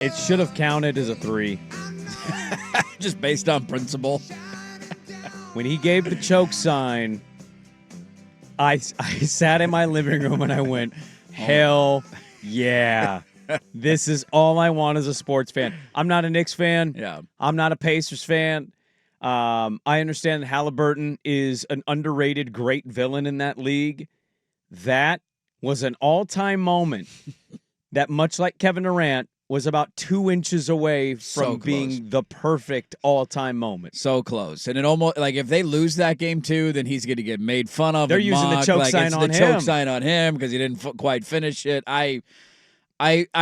It should have counted as a 3. Just based on principle. When he gave the choke sign, I sat in my living room and I went, hell yeah. This is all I want as a sports fan. I'm not a Knicks fan. Yeah. I'm not a Pacers fan. I understand that Haliburton is an underrated great villain in that league. That was an all-time moment that, much like Kevin Durant, was about 2 inches away from being the perfect all-time moment. So close. And it almost, like, if they lose that game, too, then he's going to get made fun of. They're using the choke sign on him. It's the choke sign on him because he didn't quite finish it. I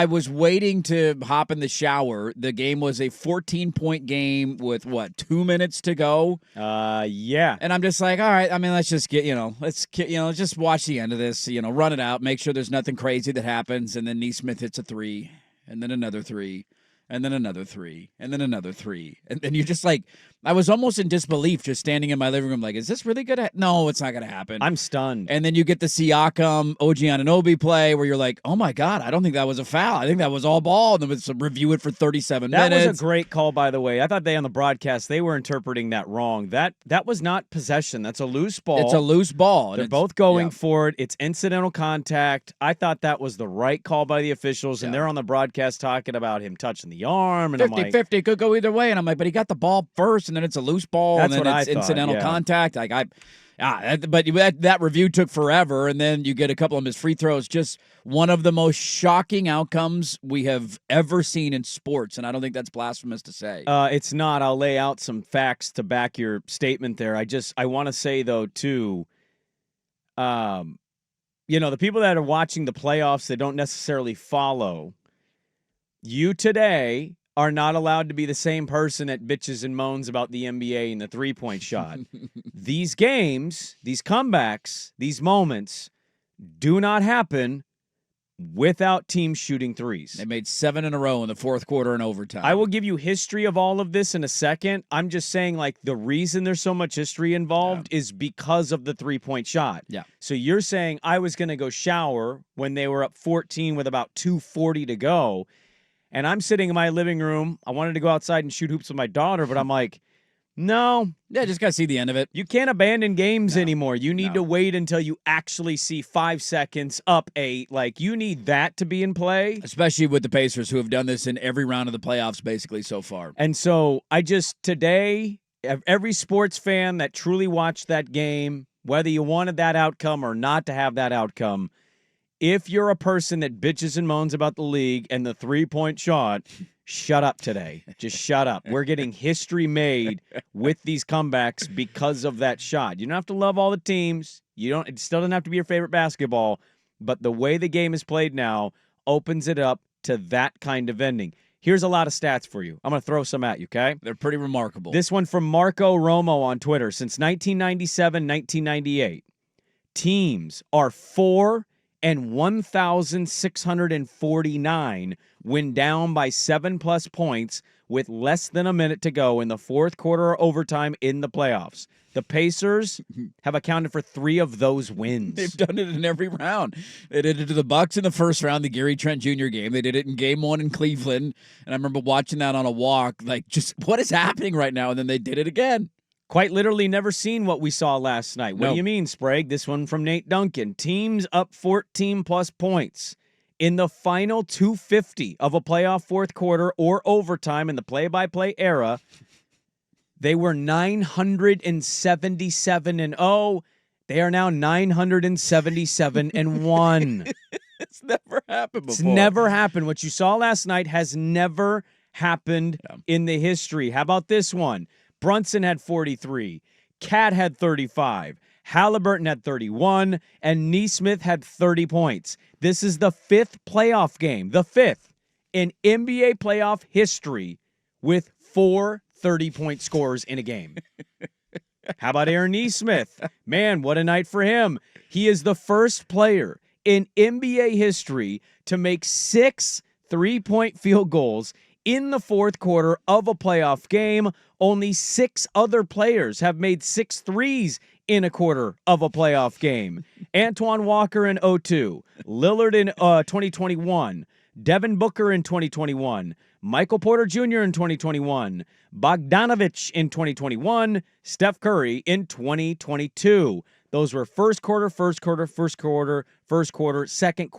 was waiting to hop in the shower. The game was a 14-point game with, 2 minutes to go? Yeah. And I'm just like, all right, I mean, let's just let's just watch the end of this, run it out, make sure there's nothing crazy that happens. And then Nesmith hits a 3, and then another 3, and then another 3, and then another 3. And then you're just like, I was almost in disbelief just standing in my living room like, is this really going to No, it's not going to happen. I'm stunned. And then you get the Siakam, OG Anunoby play where you're like, oh, my God, I don't think that was a foul. I think that was all ball. And then let's review it for 37 minutes. That was a great call, by the way. I thought on the broadcast, they were interpreting that wrong. That was not possession. That's a loose ball. It's a loose ball. They're both going for it. It's incidental contact. I thought that was the right call by the officials, and they're on the broadcast talking about him touching the arm. And 50-50, could go either way. And I'm like, but he got the ball first, and then it's a loose ball, That's and then what it's I thought, incidental contact. Like that review took forever, and then you get a couple of missed free throws. Just one of the most shocking outcomes we have ever seen in sports, and I don't think that's blasphemous to say. It's not. I'll lay out some facts to back your statement there. I want to say, though, too, the people that are watching the playoffs, they don't necessarily follow. You today are not allowed to be the same person that bitches and moans about the NBA and the three-point shot. These games, these comebacks, these moments do not happen without teams shooting threes. They made 7 in a row in the fourth quarter and overtime. I will give you history of all of this in a second. I'm just saying, like, the reason there's so much history involved is because of the three-point shot. Yeah. So you're saying I was going to go shower when they were up 14 with about 2:40 to go, and I'm sitting in my living room. I wanted to go outside and shoot hoops with my daughter, but I'm like, no. Yeah, just got to see the end of it. You can't abandon games anymore. You need to wait until you actually see 5 seconds up 8. Like, you need that to be in play. Especially with the Pacers, who have done this in every round of the playoffs basically so far. And so today, every sports fan that truly watched that game, whether you wanted that outcome or not to have that outcome, if you're a person that bitches and moans about the league and the three-point shot, shut up today. Just shut up. We're getting history made with these comebacks because of that shot. You don't have to love all the teams. It still doesn't have to be your favorite basketball, but the way the game is played now opens it up to that kind of ending. Here's a lot of stats for you. I'm going to throw some at you, okay? They're pretty remarkable. This one from Marco Romo on Twitter. Since 1997, 1998, teams are 4 and 1,649 when down by 7+ points with less than a minute to go in the fourth quarter or overtime in the playoffs. The Pacers have accounted for 3 of those wins. They've done it in every round. They did it to the Bucks in the first round, the Gary Trent Jr. game. They did it in Game 1 in Cleveland, and I remember watching that on a walk, like, just what is happening right now? And then they did it again. Quite literally never seen what we saw last night. What do you mean, Sprague? This one from Nate Duncan. Teams up 14+ points in the final 250 of a playoff fourth quarter or overtime in the play-by-play era. They were 977-0. They are now 977-1. It's never happened before. It's never happened. What you saw last night has never happened in the history. How about this one? Brunson had 43. Cat had 35. Haliburton had 31. And Nesmith had 30 points. This is the 5th playoff game, the 5th in NBA playoff history with 4 30-point scores in a game. How about Aaron Nesmith? Man, what a night for him. He is the first player in NBA history to make 6 3-point field goals in the fourth quarter of a playoff game. Only 6 other players have made 6 threes in a quarter of a playoff game. Antoine Walker in 2002, Lillard in 2021, Devin Booker in 2021, Michael Porter Jr. in 2021, Bogdanovich in 2021, Steph Curry in 2022. Those were first quarter, second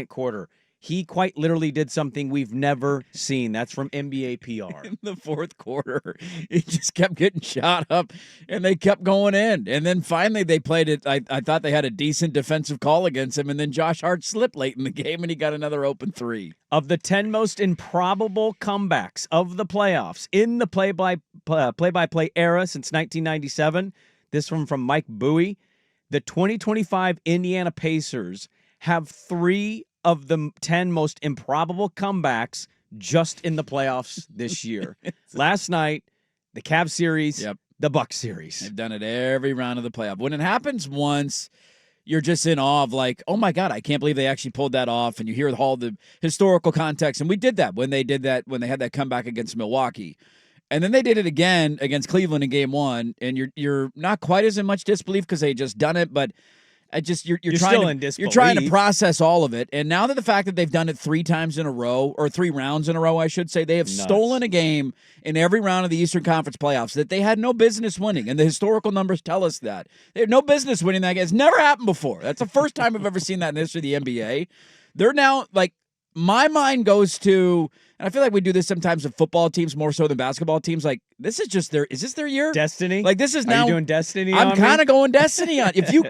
quarter. He quite literally did something we've never seen. That's from NBA PR. In the fourth quarter, he just kept getting shot up, and they kept going in. And then finally they played it. I thought they had a decent defensive call against him, and then Josh Hart slipped late in the game, and he got another open three. Of the 10 most improbable comebacks of the playoffs in the play-by-play era since 1997, this one from Mike Bowie, the 2025 Indiana Pacers have 3 of the 10 most improbable comebacks just in the playoffs this year. Last night, the Cavs series, the Bucks series. They've done it every round of the playoff. When it happens once, you're just in awe of like, oh my God, I can't believe they actually pulled that off. And you hear all the historical context. And we did that when they had that comeback against Milwaukee. And then they did it again against Cleveland in game 1. And you're not quite as in much disbelief because they just done it, but you're trying still in disbelief. You're trying to process all of it. And now that the fact that they've done it 3 times in a row, or 3 rounds in a row, I should say, they have stolen a game in every round of the Eastern Conference playoffs that they had no business winning. And the historical numbers tell us that. They had no business winning that game. It's never happened before. That's the first time I've ever seen that in the history of the NBA. They're now, like, my mind goes to, and I feel like we do this sometimes with football teams more so than basketball teams. Like, this is just is this their year? Destiny? Like, this is now. Are you doing Destiny I'm kind of going Destiny on. If you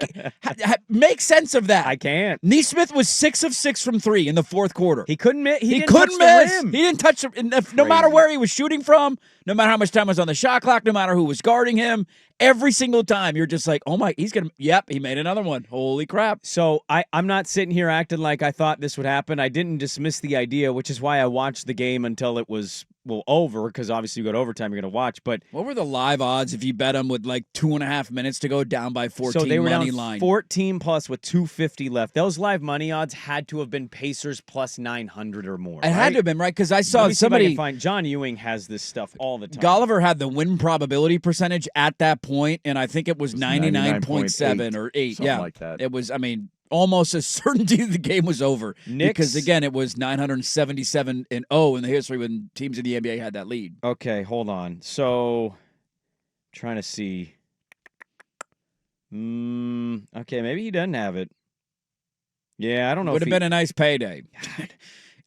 make sense of that. I can't. Neesmith was 6 of 6 from 3 in the fourth quarter. He couldn't miss. He couldn't miss. He didn't touch it. No matter where he was shooting from, no matter how much time was on the shot clock, no matter who was guarding him, every single time you're just like, oh my, he made another one. Holy crap. So I'm not sitting here acting like I thought this would happen. I didn't dismiss the idea, which is why I watched the game until it was over, because obviously you go to overtime, you're going to watch. But what were the live odds if you bet them with like 2.5 minutes to go down by 14? So they were money down line 14 plus with 250 left. Those live money odds had to have been Pacers plus 900 or more. It had to have been, right? Because I saw somebody. See if I can find John Ewing has this stuff all the time. Golliver had the win probability percentage at that point, and I think it was 99.7 or 8. Something like that. It was, almost a certainty the game was over. Knicks, because, again, it was 977-0 in the history when teams in the NBA had that lead. Okay, hold on. So, trying to see. Okay, maybe he doesn't have it. Yeah, I don't know. Would have been a nice payday.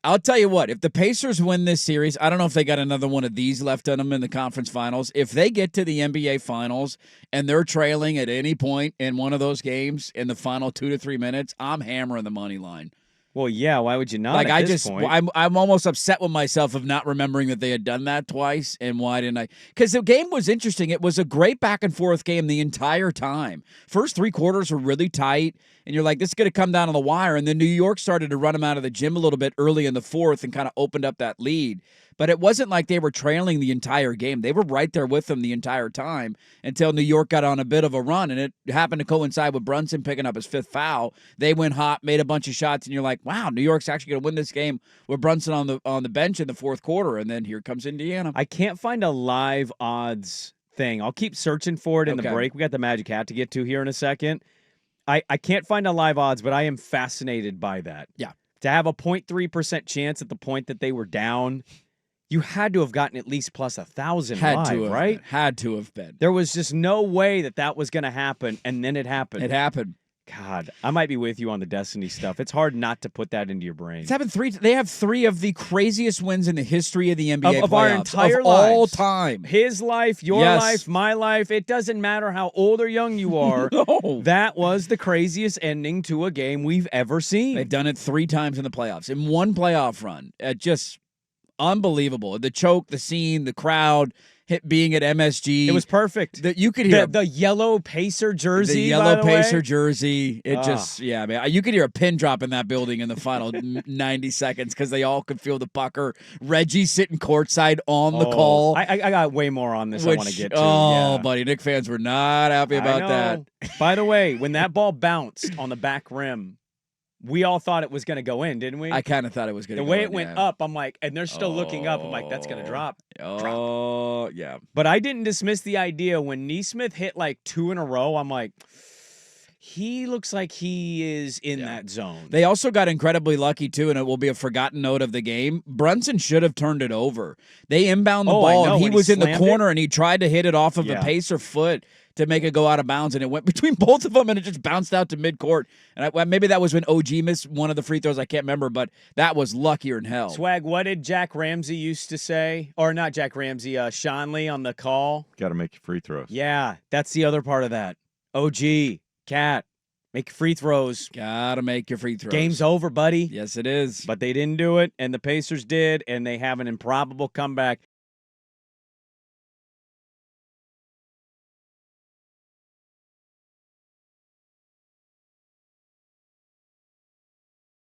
I'll tell you what, if the Pacers win this series, I don't know if they got another one of these left on them in the conference finals. If they get to the NBA finals and they're trailing at any point in one of those games in the final 2 to 3 minutes, I'm hammering the money line. Well, yeah, why would you not? Like, at this point? I'm almost upset with myself of not remembering that they had done that twice, and why didn't I? Because the game was interesting. It was a great back and forth game the entire time. First 3 quarters were really tight, and you're like, this is going to come down to the wire. And then New York started to run them out of the gym a little bit early in the fourth and kind of opened up that lead. But it wasn't like they were trailing the entire game. They were right there with them the entire time until New York got on a bit of a run, and it happened to coincide with Brunson picking up his 5th foul. They went hot, made a bunch of shots, and you're like, wow, New York's actually going to win this game with Brunson on the bench in the fourth quarter, and then here comes Indiana. I can't find a live odds thing. I'll keep searching for it in the break. We got the Magic Hat to get to here in a second. I can't find a live odds, but I am fascinated by that. Yeah. To have a 0.3% chance at the point that they were down, you had to have gotten at least plus 1,000 live, right? Had to have been. There was just no way that was going to happen, and then it happened. It happened. God, I might be with you on the Destiny stuff. It's hard not to put that into your brain. It's happened 3. They have 3 of the craziest wins in the history of the NBA of our entire of lives. All time. His life, your life, my life. It doesn't matter how old or young you are. No. That was the craziest ending to a game we've ever seen. They've done it 3 times in the playoffs. In one playoff run. Just unbelievable. The choke, the scene, the crowd, being at MSG. It was perfect. You could hear the yellow Pacer jersey. The yellow Pacer jersey. It just, man. You could hear a pin drop in that building in the final 90 seconds because they all could feel the pucker. Reggie sitting courtside on the call. I got way more on this I want to get to. Buddy, Knicks fans were not happy about that. By the way, when that ball bounced on the back rim, we all thought it was going to go in, didn't we? I kind of thought it was going to go in. The way it went up, I'm like, and they're still looking up. I'm like, that's going to drop. Oh, yeah. But I didn't dismiss the idea when Neesmith hit like 2 in a row. I'm like, He looks like he is in that zone. They also got incredibly lucky, too, and it will be a forgotten note of the game. Brunson should have turned it over. They inbound the ball, and he was in the corner, and he tried to hit it off of a Pacer foot to make it go out of bounds, and it went between both of them, and it just bounced out to midcourt. And maybe that was when OG missed one of the free throws. I can't remember, but that was luckier than hell. Swag, what did Jack Ramsey used to say? Or not Jack Ramsey, Sean Lee on the call? Got to make your free throws. Yeah, that's the other part of that. OG, Cat, make free throws. Gotta make your free throws. Game's over, buddy. Yes, it is. But they didn't do it, and the Pacers did, and they have an improbable comeback.